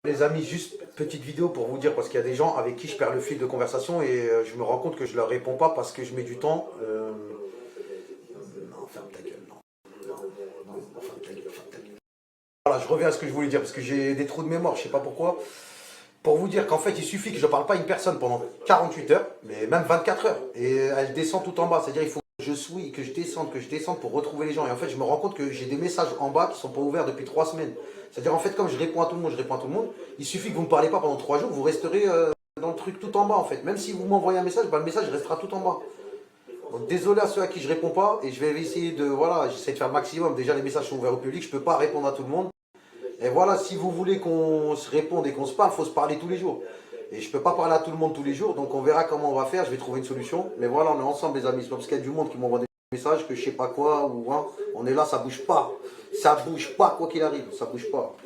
Les amis, juste petite vidéo pour vous dire, parce qu'il y a des gens avec qui je perds le fil de conversation et je me rends compte que je leur réponds pas parce que je mets du temps. Non, ferme ta gueule, non. Non, non, ferme ta gueule, ferme ta gueule. Voilà, je reviens à ce que je voulais dire parce que j'ai des trous de mémoire, je sais pas pourquoi. Pour vous dire qu'en fait, il suffit que je ne parle pas à une personne pendant 48 heures, mais même 24 heures, et elle descend tout en bas. C'est-à-dire il faut que je souille, que je descende pour retrouver les gens. Et en fait, je me rends compte que j'ai des messages en bas qui sont pas ouverts depuis 3 semaines. C'est-à-dire en fait, comme je réponds à tout le monde, je réponds à tout le monde, il suffit que vous ne me parlez pas pendant 3 jours, vous resterez dans le truc tout en bas en fait. Même si vous m'envoyez un message, bah, le message restera tout en bas. Donc désolé à ceux à qui je réponds pas, et je vais essayer de, voilà, j'essaie de faire le maximum. Déjà, les messages sont ouverts au public, je peux pas répondre à tout le monde. Et voilà, si vous voulez qu'on se réponde et qu'on se parle, il faut se parler tous les jours. Et je ne peux pas parler à tout le monde tous les jours, donc on verra comment on va faire, je vais trouver une solution. Mais voilà, on est ensemble les amis, c'est pas parce qu'il y a du monde qui m'envoie des messages que je sais pas quoi, ou hein, on est là, ça bouge pas. Ça bouge pas quoi qu'il arrive, ça bouge pas.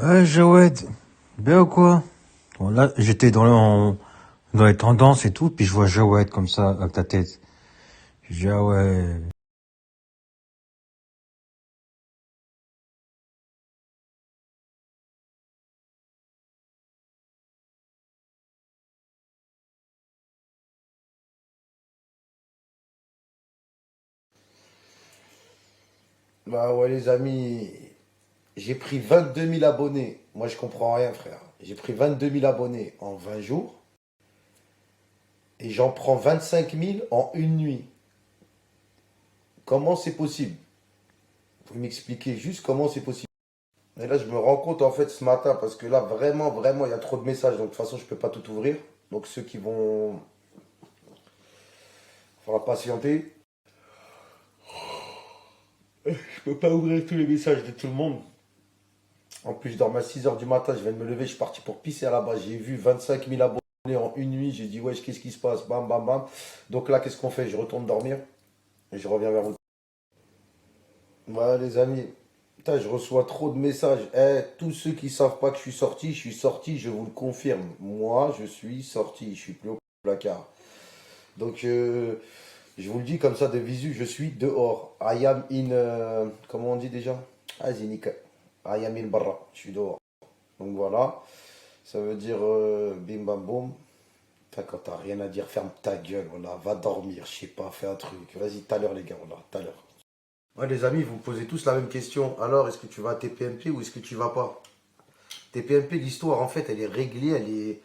Ouais, Jawed, bien ou quoi? Bon, là, j'étais dans les tendances et tout, puis je vois Jawed comme ça, avec ta tête. Je dis, ah ouais. Bah ouais les amis, j'ai pris 22 000 abonnés. Moi je comprends rien frère. J'ai pris 22 000 abonnés en 20 jours et j'en prends 25 000 en une nuit. Comment c'est possible? Vous m'expliquez juste comment c'est possible. Et là, je me rends compte en fait ce matin, parce que là, vraiment, vraiment, il y a trop de messages. Donc, de toute façon, je peux pas tout ouvrir. Donc, ceux qui vont. Il faudra patienter. Je peux pas ouvrir tous les messages de tout le monde. En plus, je dors à 6 heures du matin. Je viens de me lever. Je suis parti pour pisser à la base. J'ai vu 25 000 abonnés en une nuit. J'ai dit, wesh, qu'est-ce qui se passe? Bam, bam, bam. Donc, là, qu'est-ce qu'on fait? Je retourne dormir et je reviens vers vous. Voilà, les amis. Putain, je reçois trop de messages. Eh, tous ceux qui savent pas que je suis sorti, je vous le confirme. Moi, je suis sorti. Je suis plus au placard. Donc, je vous le dis comme ça de visu, je suis dehors. I am in. Comment on dit déjà? Ah, Zinika. I am in barra. Je suis dehors. Donc voilà. Ça veut dire bim bam boum. Putain, quand t'as rien à dire, ferme ta gueule. Voilà. Va dormir. Je sais pas, fais un truc. Vas-y, tout à l'heure, les gars. Voilà, tout à l'heure. Ouais, les amis, vous me posez tous la même question. Alors, est-ce que tu vas à TPMP ou est-ce que tu vas pas? TPMP, l'histoire, en fait, elle est réglée. Il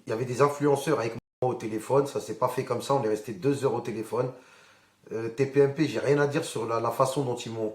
y avait des influenceurs avec moi au téléphone. Ça s'est pas fait comme ça. On est resté 2 heures au téléphone. TPMP, j'ai rien à dire sur la façon dont ils m'ont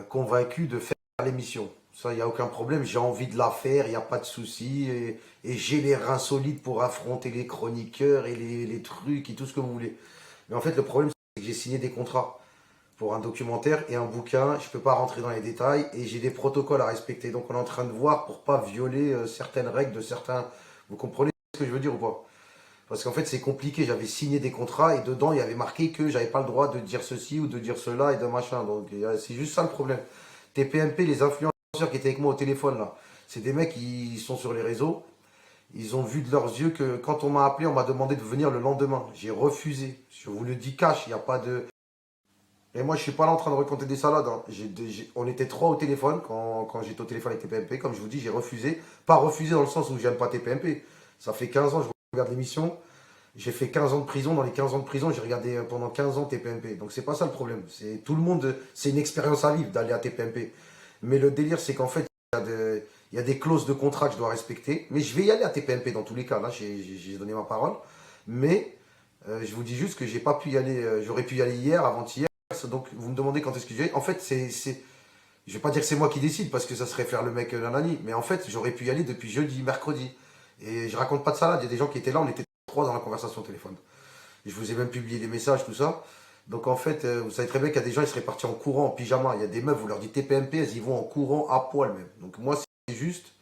convaincu de faire l'émission. Ça, il n'y a aucun problème. J'ai envie de la faire, il n'y a pas de souci. Et j'ai les reins solides pour affronter les chroniqueurs et les trucs et tout ce que vous voulez. Mais en fait, le problème, c'est que j'ai signé des contrats pour un documentaire et un bouquin. Je ne peux pas rentrer dans les détails et j'ai des protocoles à respecter. Donc, on est en train de voir pour pas violer certaines règles de certains. Vous comprenez ce que je veux dire ou pas? Parce qu'en fait, c'est compliqué. J'avais signé des contrats et dedans, il y avait marqué que j'avais pas le droit de dire ceci ou de dire cela et de machin. Donc, c'est juste ça le problème. TPMP, les influenceurs qui étaient avec moi au téléphone, là, c'est des mecs qui sont sur les réseaux. Ils ont vu de leurs yeux que quand on m'a appelé, on m'a demandé de venir le lendemain. J'ai refusé. Je vous le dis cash, il n'y a pas de. Et moi, je suis pas là en train de raconter des salades, hein. On était trois au téléphone quand j'étais au téléphone avec TPMP. Comme je vous dis, j'ai refusé. Pas refusé dans le sens où j'aime pas TPMP. Ça fait 15 ans, je regarde l'émission. J'ai fait 15 ans de prison. Dans les 15 ans de prison, j'ai regardé pendant 15 ans TPMP. Donc c'est pas ça le problème. C'est tout le monde, c'est une expérience à vivre d'aller à TPMP. Mais le délire, c'est qu'en fait, il y a des clauses de contrat que je dois respecter. Mais je vais y aller à TPMP dans tous les cas. Là, j'ai donné ma parole. Mais je vous dis juste que j'ai pas pu y aller. J'aurais pu y aller hier, avant-hier. Donc, vous me demandez quand est-ce que j'ai. En fait, je vais pas dire que c'est moi qui décide parce que ça serait faire le mec nanani. Mais en fait, j'aurais pu y aller depuis jeudi, mercredi. Et je raconte pas de salade. Il y a des gens qui étaient là, on était trois dans la conversation au téléphone. Et je vous ai même publié des messages, tout ça. Donc en fait, vous savez très bien qu'il y a des gens, ils seraient partis en courant, en pyjama. Il y a des meufs, vous leur dites TPMP, elles y vont en courant à poil même. Donc moi, c'est juste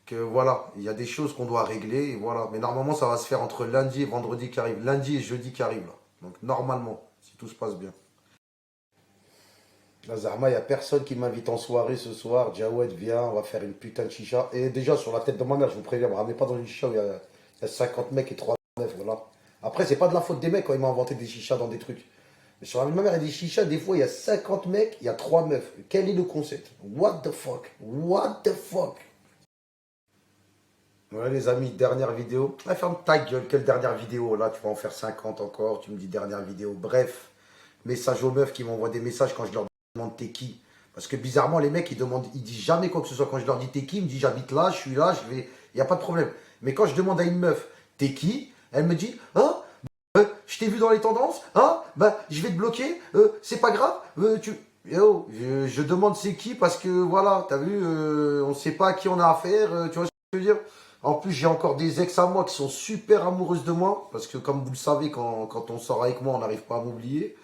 que voilà, il y a des choses qu'on doit régler. Et voilà. Mais normalement, ça va se faire entre lundi et vendredi qui arrive. Lundi et jeudi qui arrive là. Donc normalement, si tout se passe bien. Là, Zarma, il n'y a personne qui m'invite en soirée ce soir. Jawed, viens, on va faire une putain de chicha. Et déjà, sur la tête de ma mère, je vous préviens, ne me ramenez pas dans une chicha où il y a 50 mecs et 3 meufs. Voilà. Après, c'est pas de la faute des mecs quand ils m'ont inventé des chichas dans des trucs. Mais sur la vie de ma mère, il y a des chichas, des fois, il y a 50 mecs, il y a 3 meufs. Quel est le concept? What the fuck? What the fuck? Voilà les amis, dernière vidéo. Ah, ferme ta gueule, quelle dernière vidéo? Là, tu vas en faire 50 encore, tu me dis dernière vidéo. Bref, message aux meufs qui m'envoient des messages quand je leur demande t'es qui. Parce que bizarrement, les mecs, ils disent jamais quoi que ce soit. Quand je leur dis t'es qui, ils me disent j'habite là, je suis là, je vais. Il n'y a pas de problème. Mais quand je demande à une meuf t'es qui, elle me dit hein, je t'ai vu dans les tendances, hein, bah je vais te bloquer, c'est pas grave, Yo, je demande c'est qui parce que voilà, t'as vu, on sait pas à qui on a affaire, tu vois ce que je veux dire. En plus, j'ai encore des ex à moi qui sont super amoureuses de moi, parce que comme vous le savez, quand on sort avec moi, on n'arrive pas à m'oublier.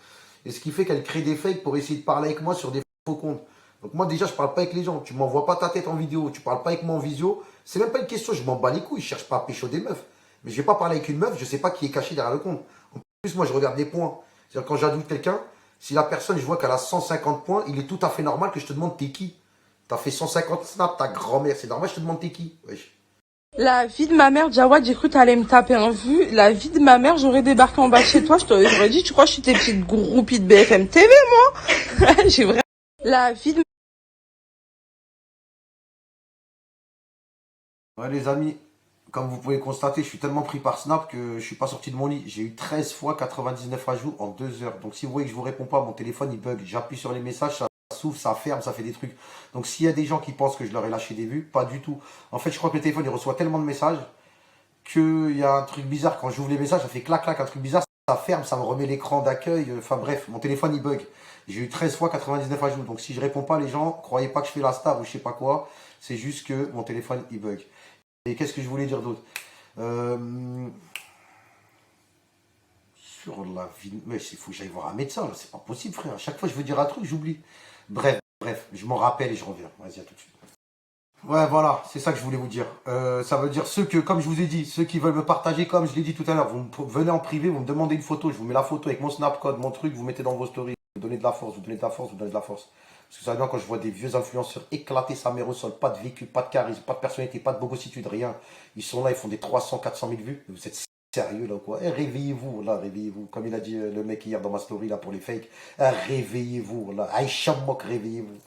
Et ce qui fait qu'elle crée des fakes pour essayer de parler avec moi sur des faux comptes. Donc moi déjà, je parle pas avec les gens. Tu m'envoies pas ta tête en vidéo, tu parles pas avec moi en visio. C'est même pas une question, je m'en bats les couilles, je cherche pas à pécho des meufs. Mais je vais pas parler avec une meuf, je sais pas qui est caché derrière le compte. En plus, moi, je regarde les points. C'est-à-dire quand j'ajoute quelqu'un, si la personne, je vois qu'elle a 150 points, il est tout à fait normal que je te demande t'es qui. T'as fait 150 snaps, ta grand-mère, c'est normal, je te demande t'es qui. Wesh. La vie de ma mère, Jawad, j'ai cru que t'allais me taper un vu. La vie de ma mère, j'aurais débarqué en bas de chez toi, j'aurais dit, tu crois que je suis tes petites groupies de BFM TV, moi? J'ai vraiment... La vie de... Ouais les amis, comme vous pouvez constater, je suis tellement pris par Snap que je suis pas sorti de mon lit. J'ai eu 13 fois 99 ajouts en 2 heures. Donc si vous voyez que je vous réponds pas, mon téléphone il bug. J'appuie sur les messages, ça s'ouvre, ça ferme, ça fait des trucs. Donc s'il y a des gens qui pensent que je leur ai lâché des vues, pas du tout. En fait, je crois que le téléphone il reçoit tellement de messages qu'il y a un truc bizarre. Quand j'ouvre les messages, ça fait clac clac, un truc bizarre, ça ferme, ça me remet l'écran d'accueil. Enfin bref, mon téléphone il bug. J'ai eu 13 fois 99 ajouts. Donc si je réponds pas, les gens, croyez pas que je fais la star ou je sais pas quoi. C'est juste que mon téléphone il bug. Et qu'est-ce que je voulais dire d'autre? Sur la vie. Mais il faut que j'aille voir un médecin, là. C'est pas possible, frère. À chaque fois, je veux dire un truc, j'oublie. Bref, je m'en rappelle et je reviens. Vas-y, à tout de suite. Ouais, voilà, c'est ça que je voulais vous dire. Ça veut dire ceux que, comme je vous ai dit, ceux qui veulent me partager, comme je l'ai dit tout à l'heure, venez en privé, vous me demandez une photo, je vous mets la photo avec mon snapcode, mon truc, vous mettez dans vos stories, vous donnez de la force, vous donnez de la force, vous donnez de la force. Parce que ça vient quand je vois des vieux influenceurs éclater sa mère au sol, pas de vécu, pas de charisme, pas de personnalité, pas de bogossitude, rien. Ils sont là, ils font des 300, 400 000 vues. Vous êtes sérieux là ou quoi? Réveillez-vous, là, réveillez-vous. Comme il a dit le mec hier dans ma story là pour les fakes. Réveillez-vous, là. Aïcha Mok, réveillez-vous.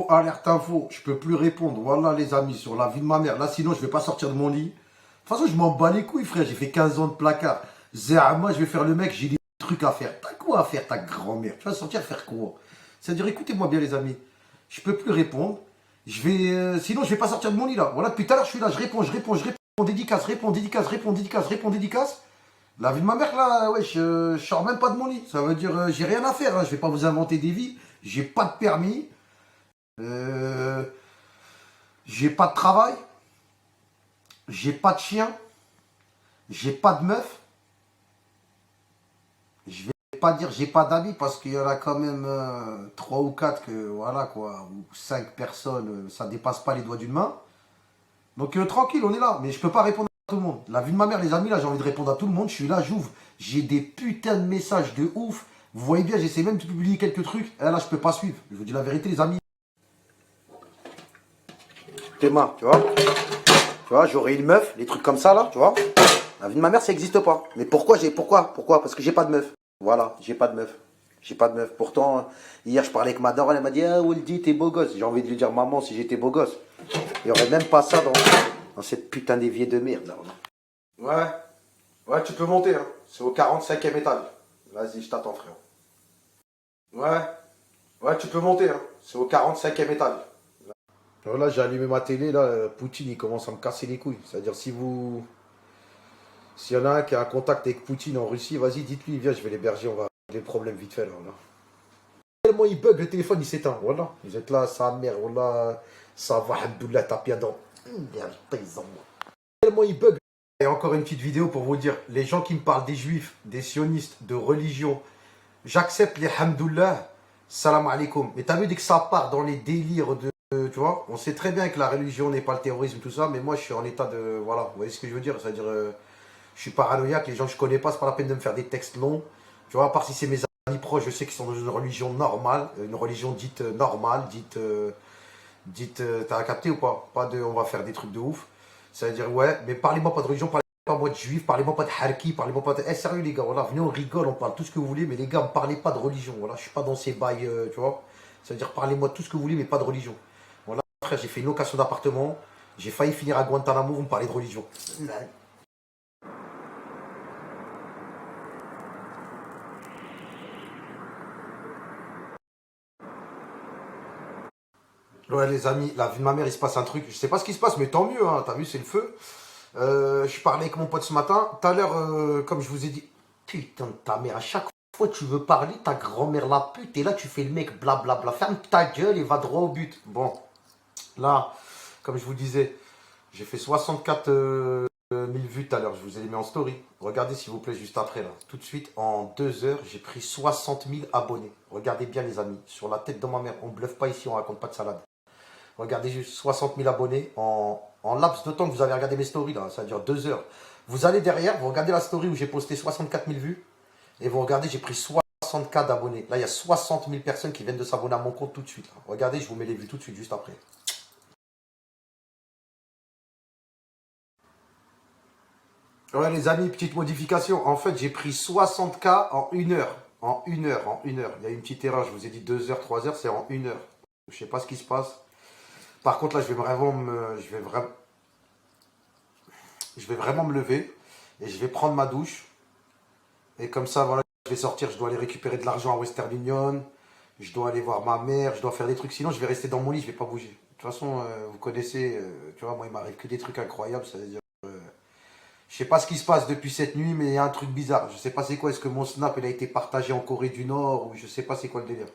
Alerte info, je peux plus répondre. Voilà les amis, sur la vie de ma mère. Là sinon je vais pas sortir de mon lit. De toute façon je m'en bats les couilles frère, j'ai fait 15 ans de placard. Moi je vais faire le mec, j'ai des trucs à faire. T'as quoi à faire ta grand-mère? Tu vas sortir faire quoi? C'est-à-dire écoutez-moi bien les amis, je peux plus répondre. Sinon je vais pas sortir de mon lit là. Voilà depuis tout à l'heure je suis là, je réponds, dédicace, réponds, dédicace. La vie de ma mère là, ouais, je sors même pas de mon lit. Ça veut dire j'ai rien à faire, hein. Je vais pas vous inventer des vies. J'ai pas de permis. Euh, j'ai pas de travail, j'ai pas de chien, j'ai pas de meuf. Je vais pas dire j'ai pas d'amis parce qu'il y en a quand même 3 ou 4 que voilà quoi, ou 5 personnes, ça dépasse pas les doigts d'une main. Donc tranquille, on est là, mais je peux pas répondre à tout le monde. La vie de ma mère, les amis, là j'ai envie de répondre à tout le monde. Je suis là, j'ouvre, j'ai des putains de messages de ouf. Vous voyez bien, j'essaie même de publier quelques trucs. Et là, je peux pas suivre. Je vous dis la vérité, les amis. Théma, tu vois, j'aurais une meuf, des trucs comme ça là, tu vois. La vie de ma mère, ça n'existe pas. Mais pourquoi? Parce que j'ai pas de meuf. Voilà, j'ai pas de meuf. J'ai pas de meuf. Pourtant, hier, je parlais avec ma daronne, elle m'a dit, ah, Waldi, t'es beau gosse. J'ai envie de lui dire, maman, si j'étais beau gosse. Il n'y aurait même pas ça dans cette putain d'évier de merde, là. Ouais, ouais, tu peux monter, hein. C'est au 45e étage. Vas-y, je t'attends, frère. Ouais, ouais, tu peux monter, hein. C'est au 45e étage. Là, j'ai allumé ma télé, là, Poutine, il commence à me casser les couilles. C'est-à-dire, s'il y en a un qui a un contact avec Poutine en Russie, vas-y, dites-lui, viens, je vais l'héberger, on va régler le problème vite fait, là. Tellement il bug, le téléphone, il s'éteint, voilà. Vous êtes là, sa mère, voilà, ça va, Abdullah, t'as bien dans. Merde, paysan, moi. Tellement il bug. Et encore une petite vidéo pour vous dire, les gens qui me parlent des juifs, des sionistes, de religion, j'accepte les hamdoullah, salam alaikum. Mais t'as vu, dès que ça part dans les délires de, tu vois, on sait très bien que la religion n'est pas le terrorisme, tout ça, mais moi je suis en état de, voilà, vous voyez ce que je veux dire, c'est-à-dire, je suis paranoïaque, les gens que je connais pas, c'est pas la peine de me faire des textes longs, tu vois, à part si c'est mes amis proches, je sais qu'ils sont dans une religion normale, une religion dite normale, dite, t'as capté ou pas? Pas de, on va faire des trucs de ouf. Ça veut dire, ouais, mais parlez-moi pas de religion, parlez-moi pas de juif, parlez-moi pas de harki, parlez-moi pas de. Eh, sérieux, les gars, voilà, venez, on rigole, on parle tout ce que vous voulez, mais les gars, me parlez pas de religion, voilà, je suis pas dans ces bails, tu vois. Ça veut dire, parlez-moi tout ce que vous voulez, mais pas de religion. Voilà, frère, j'ai fait une location d'appartement, j'ai failli finir à Guantanamo, vous me parlez de religion. Ouais, les amis, la vie de ma mère, il se passe un truc, je sais pas ce qui se passe, mais tant mieux, hein, t'as vu, c'est le feu. Je parlais avec mon pote ce matin. Tout à l'heure, comme je vous ai dit, putain de ta mère, à chaque fois que tu veux parler, ta grand-mère la pute, et là tu fais le mec blablabla. Ferme ta gueule et va droit au but. Bon, là, comme je vous disais, j'ai fait 64 000 vues tout à l'heure. Je vous ai mis en story. Regardez s'il vous plaît juste après là. Tout de suite, en 2 heures, j'ai pris 60 000 abonnés. Regardez bien les amis. Sur la tête de ma mère, on bluffe pas ici, on raconte pas de salade. Regardez juste 60 000 abonnés en laps de temps que vous avez regardé mes stories, là, ça dure 2 heures. Vous allez derrière, vous regardez la story où j'ai posté 64 000 vues, et vous regardez, j'ai pris 60K d'abonnés. Là, il y a 60 000 personnes qui viennent de s'abonner à mon compte tout de suite. Là. Regardez, je vous mets les vues tout de suite, juste après. Ouais, les amis, petite modification. En fait, j'ai pris 60K en 1 heure. En 1 heure, en 1 heure. Il y a une petite erreur, je vous ai dit 2 heures, 3 heures, c'est en 1 heure. Je sais pas ce qui se passe. Par contre, là, je vais vraiment me lever et je vais prendre ma douche. Et comme ça, voilà, je vais sortir, je dois aller récupérer de l'argent à Western Union. Je dois aller voir ma mère, je dois faire des trucs. Sinon, je vais rester dans mon lit, je vais pas bouger. De toute façon, vous connaissez, tu vois, moi, il m'arrive que des trucs incroyables. Ça veut dire, je sais pas ce qui se passe depuis cette nuit, mais il y a un truc bizarre. Je sais pas c'est quoi. Est-ce que mon snap, il a été partagé en Corée du Nord ou je sais pas c'est quoi le délire.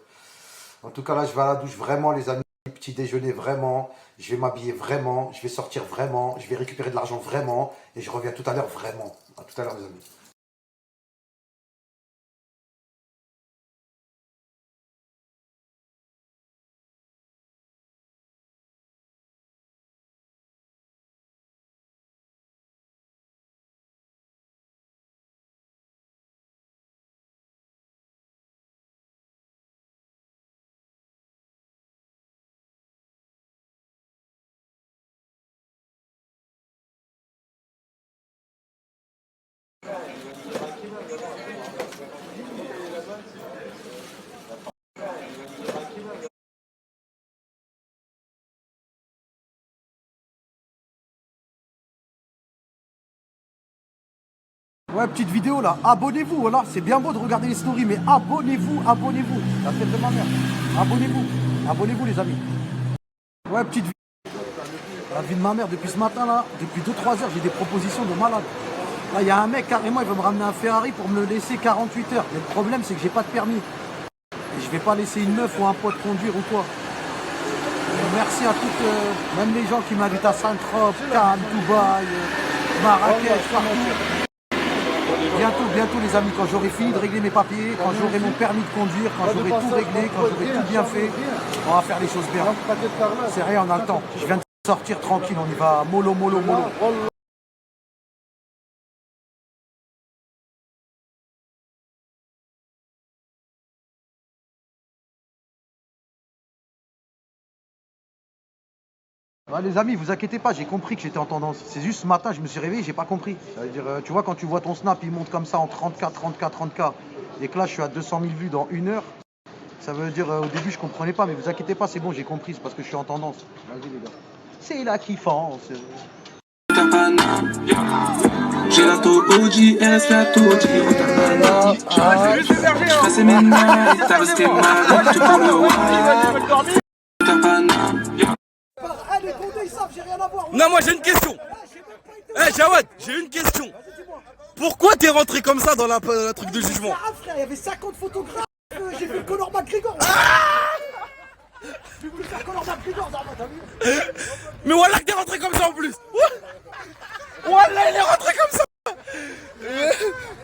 En tout cas, là, je vais à la douche vraiment, les amis. Petit déjeuner vraiment. Je vais m'habiller vraiment. Je vais sortir vraiment. Je vais récupérer de l'argent vraiment. Et je reviens tout à l'heure vraiment. À tout à l'heure, les amis. Ouais, petite vidéo là, abonnez-vous, voilà, c'est bien beau de regarder les stories, mais abonnez-vous, abonnez-vous, la tête de ma mère, abonnez-vous, abonnez-vous les amis. Ouais, petite vidéo, la vie de ma mère depuis ce matin là, depuis 2-3 heures, j'ai des propositions de malade. Là, il y a un mec carrément, il veut me ramener un Ferrari pour me le laisser 48 heures. Mais le problème, c'est que j'ai pas de permis. Et je vais pas laisser une meuf ou un pote conduire ou quoi. Et merci à toutes, même les gens qui m'invitent à Saint-Tropez, Cannes, Dubaï, Marrakech, partout. Bientôt, bientôt les amis, quand j'aurai fini de régler mes papiers, quand j'aurai mon permis de conduire, quand j'aurai tout réglé, quand j'aurai tout bien fait, on va faire les choses bien. C'est rien, on a le temps. Je viens de sortir tranquille, on y va mollo, mollo, mollo. Ouais, les amis, vous inquiétez pas, j'ai compris que j'étais en tendance. C'est juste ce matin, je me suis réveillé, j'ai pas compris. Ça veut dire, tu vois, quand tu vois ton snap, il monte comme ça en 30K, 30K, 30K, et que là, je suis à 200 000 vues dans 1 heure, ça veut dire, au début, je comprenais pas, mais vous inquiétez pas, c'est bon, j'ai compris, c'est parce que je suis en tendance. Vas-y, les gars. C'est la kiffance. J'ai la OGS, la TOG, je passais mes nights, t'as resté mal, tout pour le wine. Non, moi j'ai une question. Eh Jawad, j'ai une question. Pourquoi t'es rentré comme ça dans la truc de jugement? Ah frère, il y avait 50 photographes. J'ai vu Conor McGregor. J'ai voulu faire Conor McGregor, t'as vu? Mais voilà que t'es rentré comme ça en plus. Voilà, il est rentré comme ça.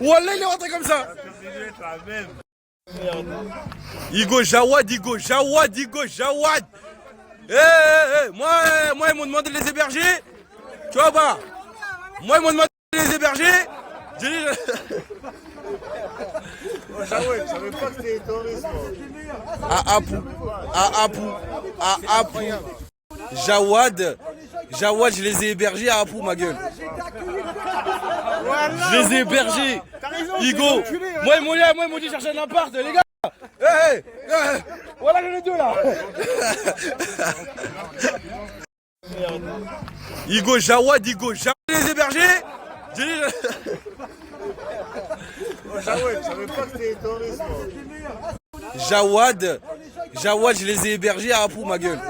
Voilà, il est rentré comme ça. Igo Jawad, Igo Jawad, Igo Jawad. Moi, ils m'ont demandé de les héberger. Tu vois pas? Moi, ils m'ont demandé de les héberger. J'ai dit... Je savais pas que c'était terroriste. À Apou. Jawad, je les ai hébergés à Apou, ma gueule. Je les ai hébergés. Igo. Moi, ils m'ont dit chercher un appart, les gars. Voilà les deux là. Igo Jawad, je les ai hébergés. J'ai dit... Je savais pas que c'était terroriste. Jawad, je les ai hébergés à Apou, ma gueule.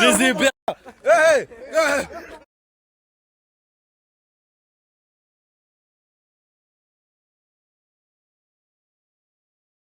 Je les ai hébergés.